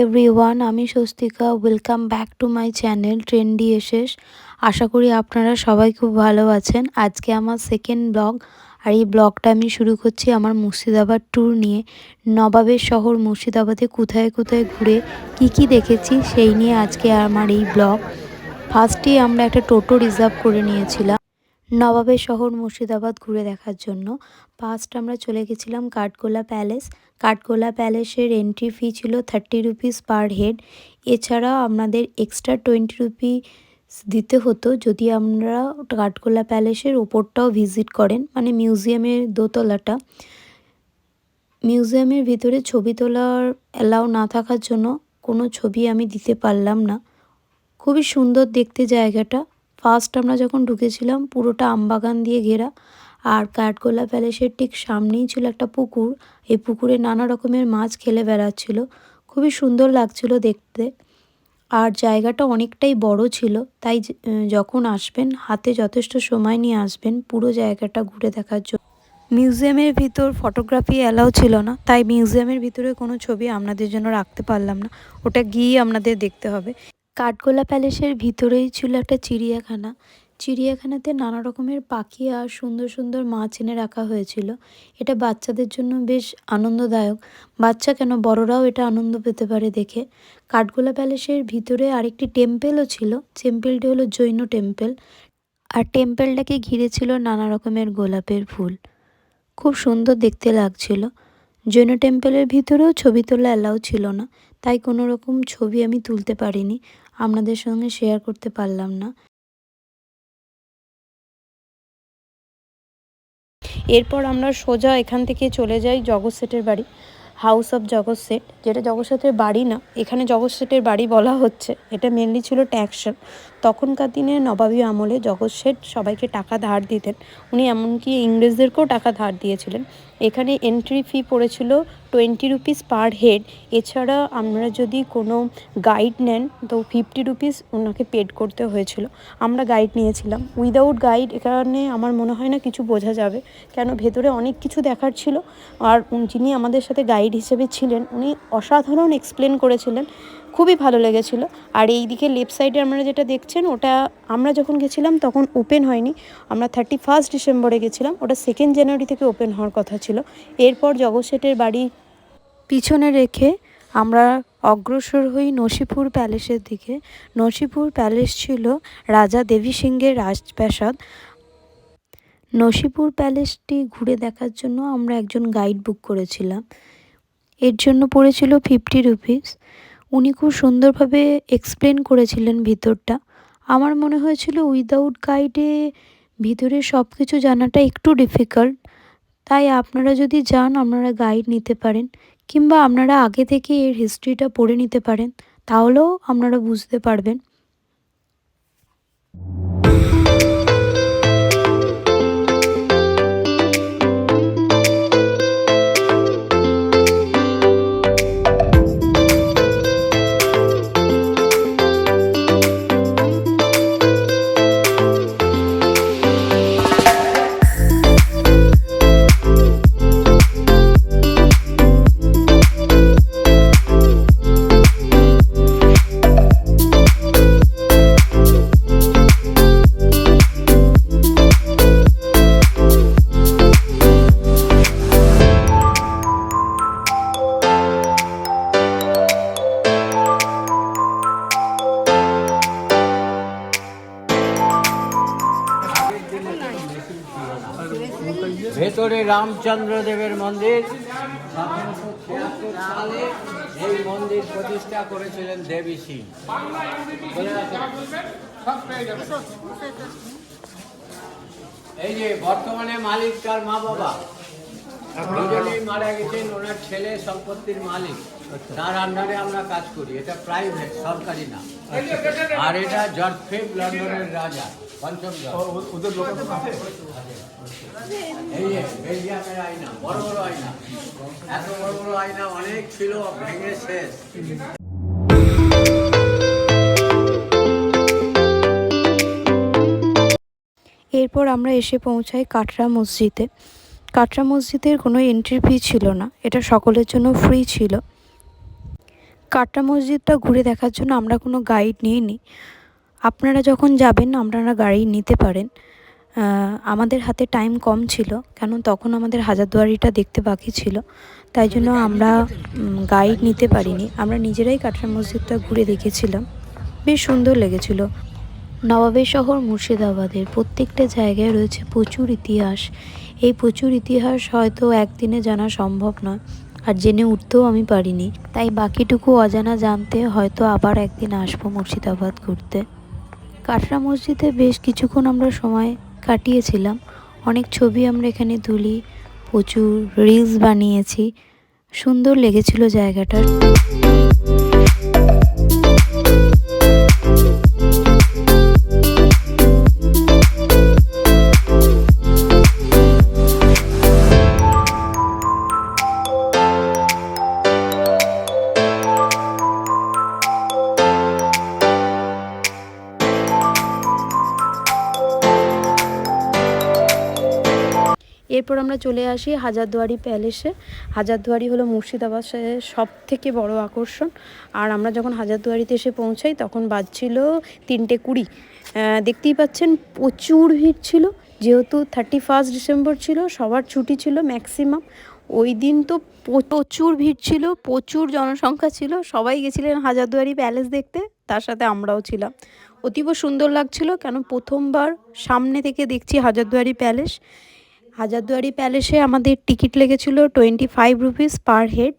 Everyone, আমি Swastika. Welcome back to my channel Trendy Aces. আশা করি আপনারা সবাই খুব ভালো আছেন। আজকে আমার সেকেন্ড ব্লগ, আর এই ব্লগটা আমি শুরু করছি আমার মুর্শিদাবাদ ট্যুর নিয়ে। নবাবের শহর মুর্শিদাবাদে কোথায় কোথায় ঘুরে কি দেখেছি সেই নিয়ে আজকে আমার এই ব্লগ। ফার্স্টেই আমরা একটা টোটো রিজার্ভ করে নিয়েছিলাম নবাবের শহর মুর্শিদাবাদ ঘুরে দেখার জন্য। ফার্স্ট আমরা চলে গেছিলাম কাঠগোলা প্যালেস। কাঠগোলা প্যালেসের এন্ট্রি ফি ছিল 30 রুপিস পার হেড। এছাড়া আমাদের এক্সট্রা 20 রুপিস দিতে হতো যদি আমরা কাঠগোলা প্যালেসের ওপরটাও ভিজিট করেন, মানে মিউজিয়ামের দোতলাটা। মিউজিয়ামের ভিতরে ছবি তোলার অ্যালাউ না থাকার জন্য কোনো ছবি আমি দিতে পারলাম না। খুবই সুন্দর দেখতে জায়গাটা। ফার্স্ট আমরা যখন ঢুকেছিলাম পুরোটা আমবাগান দিয়ে ঘেরা, আর কাঠগোলা প্যালেসের ঠিক সামনেই ছিল একটা পুকুর। এই পুকুরে নানা রকমের মাছ খেলে বেড়াচ্ছিল, খুবই সুন্দর লাগছিল দেখতে। আর জায়গাটা অনেকটাই বড় ছিল, তাই যখন আসবেন হাতে যথেষ্ট সময় নিয়ে আসবেন পুরো জায়গাটা ঘুরে দেখার জন্য। মিউজিয়ামের ভিতর ফটোগ্রাফি অ্যালাউ ছিল না, তাই মিউজিয়ামের ভিতরে কোনো ছবি আপনাদের জন্য রাখতে পারলাম না, ওটা গিয়ে আপনাদের দেখতে হবে। কাঠগোলা প্যালেসের ভিতরেই ছিল একটা চিড়িয়াখানা। চিড়িয়াখানাতে নানা রকমের পাখি আর সুন্দর সুন্দর মাছ এনে রাখা হয়েছিল। এটা বাচ্চাদের জন্য বেশ আনন্দদায়ক। বাচ্চা কেন, বড়রাও এটা আনন্দ পেতে পারে দেখে। কাঠগোলা প্যালেসের ভিতরে আরেকটি টেম্পেলও ছিল। টেম্পেলটি হলো জৈন টেম্পেল, আর টেম্পেলটাকে ঘিরে ছিল নানা রকমের গোলাপের ফুল। খুব সুন্দর দেখতে লাগছিল। জৈন টেম্পেলের ভিতরেও ছবি তোলা অ্যালাউ ছিল না, তাই কোনো রকম ছবি আমি তুলতে পারিনি, আপনাদের সঙ্গে শেয়ার করতে পারলাম না। এরপর আমরা সোজা এখান থেকে চলে যাই জগৎ শেঠের বাড়ি, হাউস অফ জগৎ শেঠ, যেটা জগৎ শেঠের বাড়ি না, এখানে জগৎ শেঠের বাড়ি বলা হচ্ছে। এটা মেনলি ছিল ট্যাক্সন। তখনকার দিনে নবাবী আমলে জগৎ শেঠ সবাইকে টাকা ধার দিতেন। উনি এমনকি ইংরেজদেরকেও টাকা ধার দিয়েছিলেন। এখানে এন্ট্রি ফি পড়েছিল 20 রুপিস পার হেড। এছাড়া আমরা যদি কোনো গাইড নেন তো 50 রুপিস ওনাকে পেড করতে হয়েছিল। আমরা গাইড নিয়েছিলাম। উইদাউট গাইড এখানে আমার মনে হয় না কিছু বোঝা যাবে, কেন ভেতরে অনেক কিছু দেখার ছিল। আর যিনি আমাদের সাথে গাইড হিসেবে ছিলেন উনি অসাধারণ এক্সপ্লেন করেছিলেন, খুবই ভালো লেগেছিল। আর এই দিকে লেফট সাইডে আপনারা যেটা দেখছেন, ওটা আমরা যখন গেছিলাম তখন ওপেন হয়নি। আমরা 31 ডিসেম্বরে গেছিলাম, ওটা 2 জানুয়ারি থেকে ওপেন হওয়ার কথা ছিল। এরপর জগৎ শেঠের বাড়ি পিছনে রেখে আমরা অগ্রসর হই নসিপুর প্যালেসের দিকে। নসিপুর প্যালেস ছিল রাজা দেবী সিংহের রাজপ্রাসাদ। নসিপুর প্যালেসটি ঘুরে দেখার জন্য আমরা একজন গাইড বুক করেছিলাম। এর জন্য পড়েছিল 50 রুপিস। উনি খুব সুন্দরভাবে এক্সপ্লেন করেছিলেন ভিতরটা। আমার মনে হয়েছিল উইদাউট গাইডে ভিতরে সব কিছু জানাটা একটু ডিফিকাল্ট, তাই আপনারা যদি যান আপনারা গাইড নিতে পারেন, কিংবা আপনারা আগে থেকে এর হিস্ট্রিটা পড়ে নিতে পারেন, তাহলেও আপনারা বুঝতে পারবেন। ভেতরে রামচন্দ্র দেবের মন্দির। 1776 সালে এই মন্দির প্রতিষ্ঠা করেছিলেন দেবী সিং। এই যে বর্তমানে মালিক কার মা বাবা দুজনেই মারা গেছেন, ওনার ছেলে সম্পত্তির মালিক, তার আন্ডারে আমরা কাজ করি। এটা প্রাইভেট, সরকারি না। আর এটা জর্জ ফিফ লন্ডনের রাজা পঞ্চম জর্জ। এই যে বেলজিয়ামের আয়না, বড় বড় আয়না, এত বড় বড় আয়না অনেক ছিল, ভেঙে শেষ। এরপর আমরা এসে পৌঁছাই কাটরা মসজিদে। কাটরা মসজিদের কোনো এন্ট্রি ফি ছিল না, এটা সকলের জন্য ফ্রি ছিল। কাটরা মসজিদটা ঘুরে দেখার জন্য আমরা কোনো গাইড নিইনি। আপনারা যখন যাবেন আপনারা গাড়ি নিতে পারেন। আমাদের হাতে টাইম কম ছিল, কারণ তখন আমাদের হাজারদুয়ারিটা দেখতে বাকি ছিল, তাই জন্য আমরা গাইড নিতে পারিনি। আমরা নিজেরাই কাটরা মসজিদটা ঘুরে দেখেছিলাম, বেশ সুন্দর লেগেছিল। নবাবের শহর মুর্শিদাবাদের প্রত্যেকটা জায়গায় রয়েছে প্রচুর ইতিহাস। এই প্রচুর ইতিহাস হয়তো একদিনে জানা সম্ভব নয়, আর জেনে উঠতেও আমি পারিনি, তাই বাকিটুকু অজানা জানতে হয়তো আবার একদিন আসবো মুর্শিদাবাদ ঘুরতে। কাটরা মসজিদে বেশ কিছুক্ষণ আমরা সময় কাটিয়েছিলাম, অনেক ছবি আমরা এখানে তুলি, প্রচুর রিলস বানিয়েছি, সুন্দর লেগেছিল জায়গাটা। এরপর আমরা চলে আসি হাজারদুয়ারি প্যালেসে। হাজারদুয়ারি হলো মুর্শিদাবাদ শহরের সব থেকে বড় আকর্ষণ। আর আমরা যখন হাজারদুয়ারিতে এসে পৌঁছাই তখন বাজছিল 3:20। দেখতেই পাচ্ছেন প্রচুর ভিড় ছিল, যেহেতু 31 ডিসেম্বর ছিল, সবার ছুটি ছিল ম্যাক্সিমাম। ওই দিন তো প্রচুর ভিড় ছিল, প্রচুর জনসংখ্যা ছিল, সবাই গেছিলেন হাজারদুয়ারি প্যালেস দেখতে, তার সাথে আমরাও ছিলাম। অতীব সুন্দর লাগছিল, কেন প্রথমবার সামনে থেকে দেখছি হাজারদুয়ারি প্যালেস। হাজারদুয়ারি প্যালেসে আমাদের টিকিট লেগেছিল 25 রুপিস পার হেড।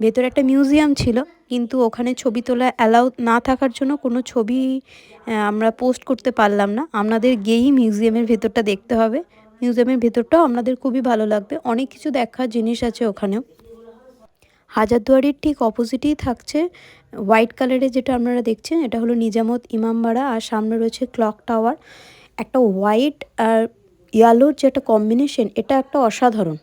ভেতরে একটা মিউজিয়াম ছিল, কিন্তু ওখানে ছবি তোলা অ্যালাউ না থাকার জন্য কোনো ছবি আমরা পোস্ট করতে পারলাম না। আপনাদের গিয়েই মিউজিয়ামের ভেতরটা দেখতে হবে। মিউজিয়ামের ভেতরটাও আপনাদের খুবই ভালো লাগবে, অনেক কিছু দেখার জিনিস আছে ওখানেও। হাজারদুয়ারির ঠিক অপোজিটেই থাকছে হোয়াইট কালারের, যেটা আপনারা দেখছেন এটা হলো নিজামত ইমামবাড়া, আর সামনে রয়েছে ক্লক টাওয়ার। একটা হোয়াইট আর ইয়েলোর যে একটা কম্বিনেশন, এটা একটা অসাধারণ।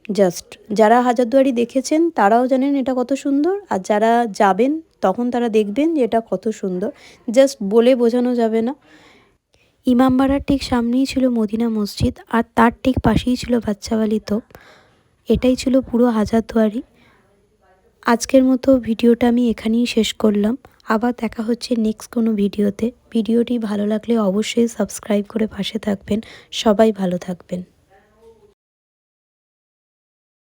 জাস্ট যারা হাজারদুয়ারি দেখেছেন তারাও জানেন এটা কত সুন্দর, আর যারা যাবেন তখন তারা দেখবেন যে এটা কত সুন্দর, জাস্ট বলে বোঝানো যাবে না। ইমামবাড়ার ঠিক সামনেই ছিল মদিনা মসজিদ, আর তার ঠিক পাশেই ছিল বাচ্চাবালি তোপ। এটাই ছিল পুরো হাজারদুয়ারি। আজকের মতো ভিডিওটা আমি এখানেই শেষ করলাম। আবার দেখা হচ্ছে নেক্সট কোনো ভিডিওতে। ভিডিওটি ভালো লাগলে অবশ্যই সাবস্ক্রাইব করে পাশে থাকবেন। সবাই ভালো থাকবেন।